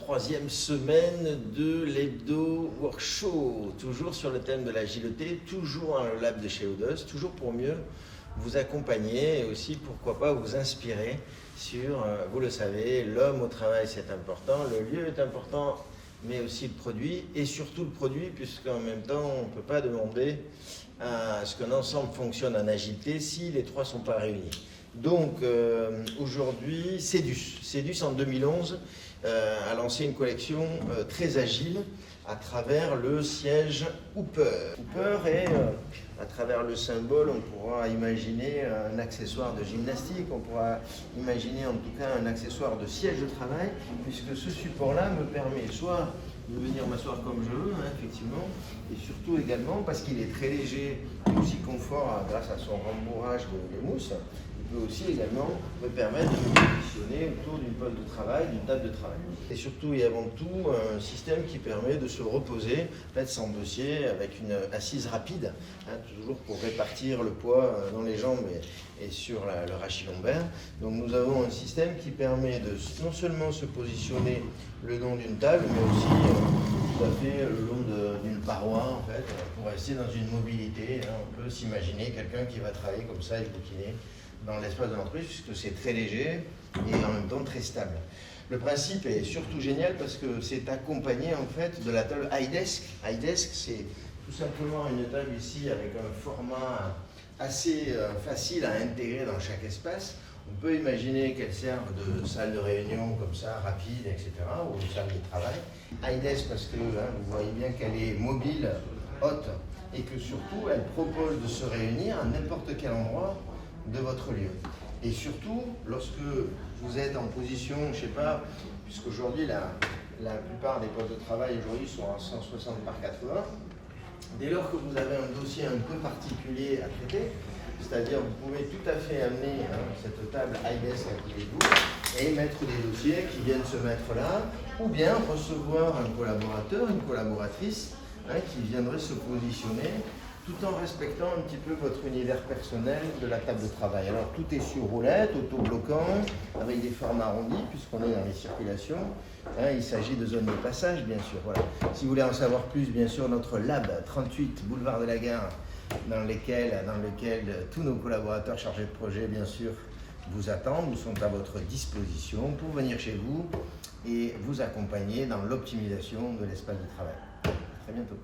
troisième semaine de l'Hebdo Workshop, toujours sur le thème de l'agilité, toujours dans le lab de chez Odos, toujours pour mieux vous accompagner et aussi, pourquoi pas, vous inspirer sur, vous le savez, l'homme au travail c'est important, le lieu est important, mais aussi le produit, et surtout le produit, puisqu'en même temps, on ne peut pas demander à ce qu'un ensemble fonctionne en agilité si les trois ne sont pas réunis. Donc aujourd'hui, Cedus en 2011 a lancé une collection très agile à travers le siège Hooper. Hooper est, à travers le symbole, on pourra imaginer un accessoire de gymnastique, on pourra imaginer en tout cas un accessoire de siège de travail, puisque ce support-là me permet soit de venir m'asseoir comme je veux, effectivement, et surtout également parce qu'il est très léger et aussi confort grâce à son rembourrage de mousse. Il peut aussi également me permettre de me positionner autour d'une pole de travail, d'une table de travail. Et surtout et avant tout, un système qui permet de se reposer, peut-être sans dossier, avec une assise rapide, toujours pour répartir le poids dans les jambes et sur le rachis lombaire. Donc nous avons un système qui permet de non seulement se positionner le long d'une table, mais aussi tout à fait le long d'une paroi, en fait, pour rester dans une mobilité. On peut s'imaginer quelqu'un qui va travailler comme ça et bouquiner dans l'espace de l'entreprise, puisque c'est très léger et en même temps très stable. Le principe est surtout génial parce que c'est accompagné en fait de la table iDesk. iDesk, c'est tout simplement une table ici avec un format assez facile à intégrer dans chaque espace. On peut imaginer qu'elle serve de salle de réunion comme ça, rapide, etc., ou de salle de travail. iDesk parce que vous voyez bien qu'elle est mobile, haute, et que surtout elle propose de se réunir à n'importe quel endroit de votre lieu. Et surtout, lorsque vous êtes en position, je ne sais pas, puisqu'aujourd'hui la plupart des postes de travail aujourd'hui sont à 160 par 80, dès lors que vous avez un dossier un peu particulier à traiter, c'est-à-dire vous pouvez tout à fait amener cette table iDesk à côté de vous et mettre des dossiers qui viennent se mettre là, ou bien recevoir un collaborateur, une collaboratrice qui viendrait se positionner tout en respectant un petit peu votre univers personnel de la table de travail. Alors tout est sur roulette, autobloquant, avec des formes arrondies, puisqu'on est dans les circulations. Il s'agit de zones de passage, bien sûr. Voilà. Si vous voulez en savoir plus, bien sûr, notre lab 38, boulevard de la Gare, dans lequel tous nos collaborateurs chargés de projet, bien sûr, vous attendent, sont à votre disposition pour venir chez vous et vous accompagner dans l'optimisation de l'espace de travail. À très bientôt.